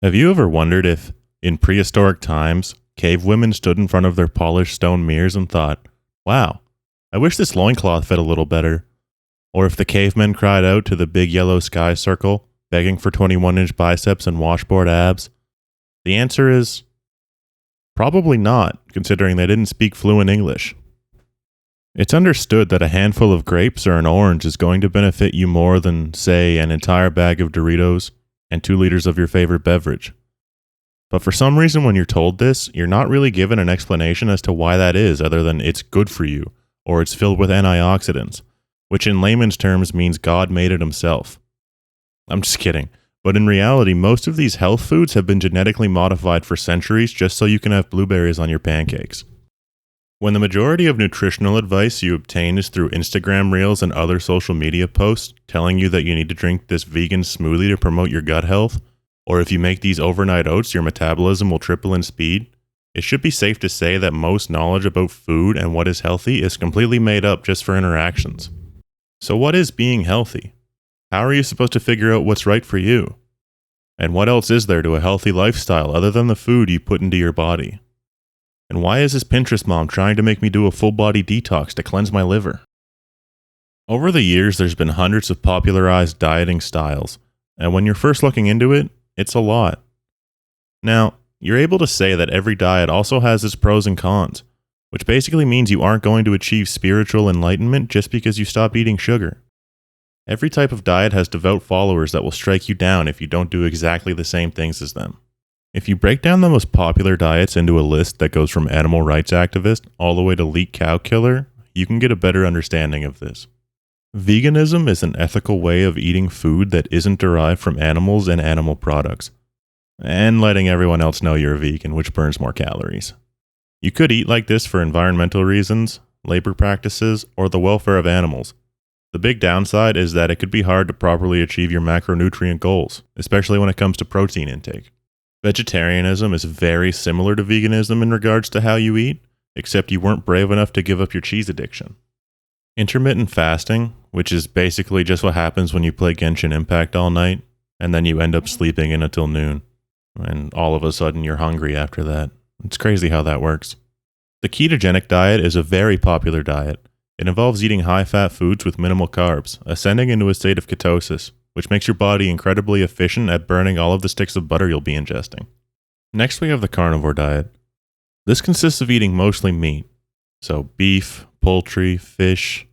Have you ever wondered if, in prehistoric times, cave women stood in front of their polished stone mirrors and thought, wow, I wish this loincloth fit a little better? Or if the cavemen cried out to the big yellow sky circle, begging for 21-inch biceps and washboard abs? The answer is probably not, considering they didn't speak fluent English. It's understood that a handful of grapes or an orange is going to benefit you more than, say, an entire bag of Doritos and 2 liters of your favorite beverage. But for some reason, when you're told this, you're not really given an explanation as to why that is, other than it's good for you, or it's filled with antioxidants, which in layman's terms means God made it himself. I'm just kidding. But in reality, most of these health foods have been genetically modified for centuries just so you can have blueberries on your pancakes. When the majority of nutritional advice you obtain is through Instagram Reels and other social media posts telling you that you need to drink this vegan smoothie to promote your gut health, or if you make these overnight oats, your metabolism will triple in speed, it should be safe to say that most knowledge about food and what is healthy is completely made up just for interactions. So what is being healthy? How are you supposed to figure out what's right for you? And what else is there to a healthy lifestyle other than the food you put into your body? And why is this Pinterest mom trying to make me do a full body detox to cleanse my liver? Over the years, there's been hundreds of popularized dieting styles, and when you're first looking into it, it's a lot. Now, you're able to say that every diet also has its pros and cons, which basically means you aren't going to achieve spiritual enlightenment just because you stop eating sugar. Every type of diet has devout followers that will strike you down if you don't do exactly the same things as them. If you break down the most popular diets into a list that goes from animal rights activist all the way to leak cow killer, you can get a better understanding of this. Veganism is an ethical way of eating food that isn't derived from animals and animal products, and letting everyone else know you're a vegan, which burns more calories. You could eat like this for environmental reasons, labor practices, or the welfare of animals. The big downside is that it could be hard to properly achieve your macronutrient goals, especially when it comes to protein intake. Vegetarianism is very similar to veganism in regards to how you eat, except you weren't brave enough to give up your cheese addiction. Intermittent fasting, which is basically just what happens when you play Genshin Impact all night, and then you end up sleeping in until noon, and all of a sudden you're hungry after that. It's crazy how that works. The ketogenic diet is a very popular diet. It involves eating high-fat foods with minimal carbs, ascending into a state of ketosis, which makes your body incredibly efficient at burning all of the sticks of butter you'll be ingesting. Next, we have the carnivore diet. This consists of eating mostly meat, so beef, poultry, fish,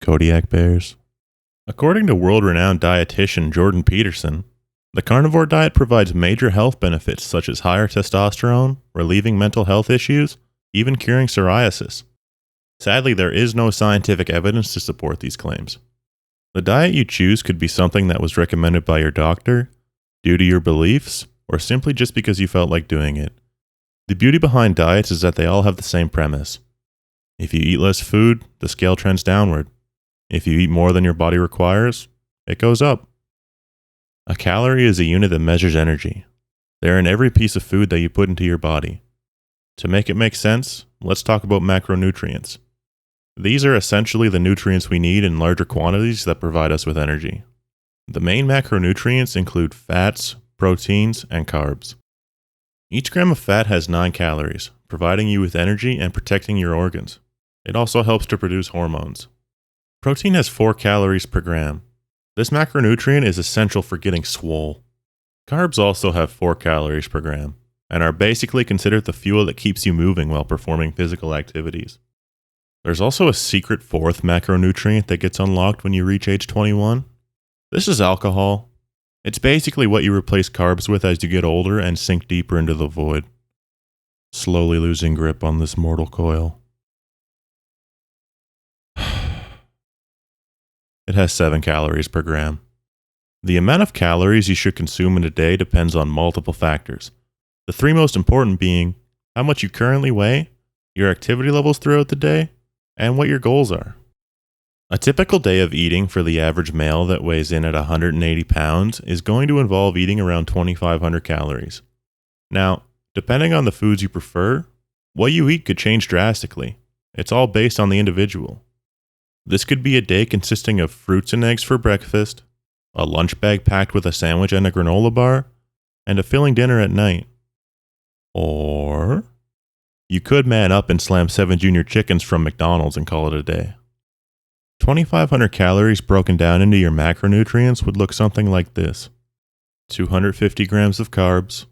Kodiak bears. According to world-renowned dietitian Jordan Peterson, the carnivore diet provides major health benefits such as higher testosterone, relieving mental health issues, even curing psoriasis. Sadly, there is no scientific evidence to support these claims. The diet you choose could be something that was recommended by your doctor, due to your beliefs, or simply just because you felt like doing it. The beauty behind diets is that they all have the same premise. If you eat less food, the scale trends downward. If you eat more than your body requires, it goes up. A calorie is a unit that measures energy. They're in every piece of food that you put into your body. To make it make sense, let's talk about macronutrients. These are essentially the nutrients we need in larger quantities that provide us with energy. The main macronutrients include fats, proteins, and carbs. Each gram of fat has 9 calories, providing you with energy and protecting your organs. It also helps to produce hormones. Protein has 4 calories per gram. This macronutrient is essential for getting swole. Carbs also have 4 calories per gram, and are basically considered the fuel that keeps you moving while performing physical activities. There's also a secret 4th macronutrient that gets unlocked when you reach age 21. This is alcohol. It's basically what you replace carbs with as you get older and sink deeper into the void, slowly losing grip on this mortal coil. It has 7 calories per gram. The amount of calories you should consume in a day depends on multiple factors. The 3 most important being how much you currently weigh, your activity levels throughout the day, and what your goals are. A typical day of eating for the average male that weighs in at 180 pounds is going to involve eating around 2,500 calories. Now, depending on the foods you prefer, what you eat could change drastically. It's all based on the individual. This could be a day consisting of fruits and eggs for breakfast, a lunch bag packed with a sandwich and a granola bar, and a filling dinner at night. Or you could man up and slam 7 junior chickens from McDonald's and call it a day. 2,500 calories broken down into your macronutrients would look something like this: 250 grams of carbs,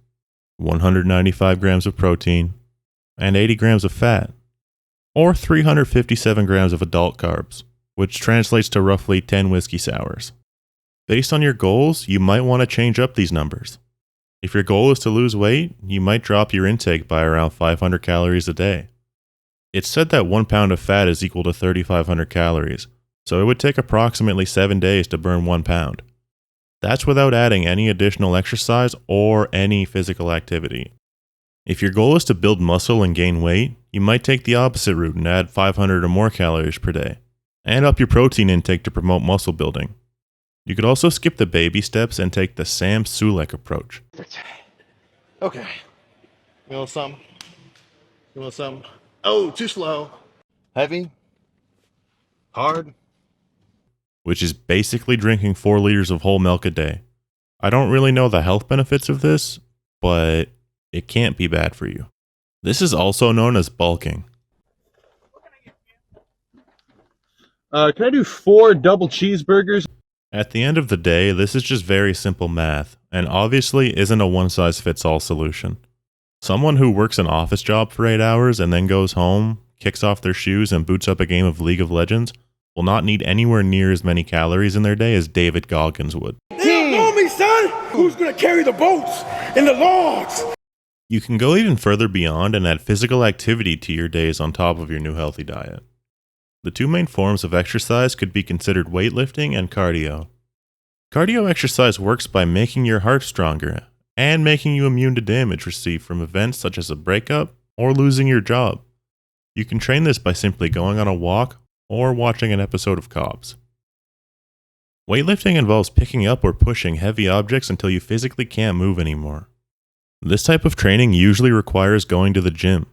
195 grams of protein, and 80 grams of fat, or 357 grams of adult carbs, which translates to roughly 10 whiskey sours. Based on your goals, you might want to change up these numbers. If your goal is to lose weight, you might drop your intake by around 500 calories a day. It's said that 1 pound of fat is equal to 3,500 calories, so it would take approximately 7 days to burn 1 pound. That's without adding any additional exercise or any physical activity. If your goal is to build muscle and gain weight, you might take the opposite route and add 500 or more calories per day, and up your protein intake to promote muscle building. You could also skip the baby steps and take the samsulek approach. Okay. You want some? You want some? Oh, too slow. Heavy. Hard. Which is basically drinking 4 liters of whole milk a day. I don't really know the health benefits of this, but it can't be bad for you. This is also known as bulking. Can I do 4 double cheeseburgers? At the end of the day, this is just very simple math, and obviously isn't a one-size-fits-all solution. Someone who works an office job for 8 hours and then goes home, kicks off their shoes, and boots up a game of League of Legends will not need anywhere near as many calories in their day as David Goggins would. They don't know me, son! Who's gonna carry the boats and the logs? You can go even further beyond and add physical activity to your days on top of your new healthy diet. The 2 main forms of exercise could be considered weightlifting and cardio. Cardio exercise works by making your heart stronger and making you immune to damage received from events such as a breakup or losing your job. You can train this by simply going on a walk or watching an episode of Cops. Weightlifting involves picking up or pushing heavy objects until you physically can't move anymore. This type of training usually requires going to the gym.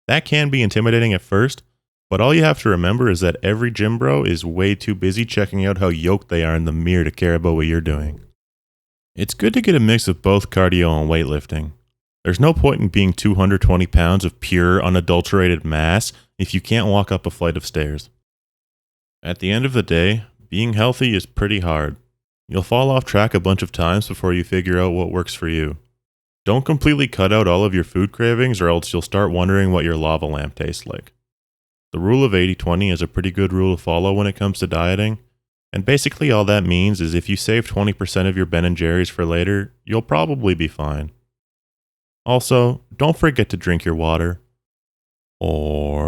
That can be intimidating at first, but all you have to remember is that every gym bro is way too busy checking out how yoked they are in the mirror to care about what you're doing. It's good to get a mix of both cardio and weightlifting. There's no point in being 220 pounds of pure, unadulterated mass if you can't walk up a flight of stairs. At the end of the day, being healthy is pretty hard. You'll fall off track a bunch of times before you figure out what works for you. Don't completely cut out all of your food cravings or else you'll start wondering what your lava lamp tastes like. The rule of 80-20 is a pretty good rule to follow when it comes to dieting, and basically all that means is if you save 20% of your Ben & Jerry's for later, you'll probably be fine. Also, don't forget to drink your water. Or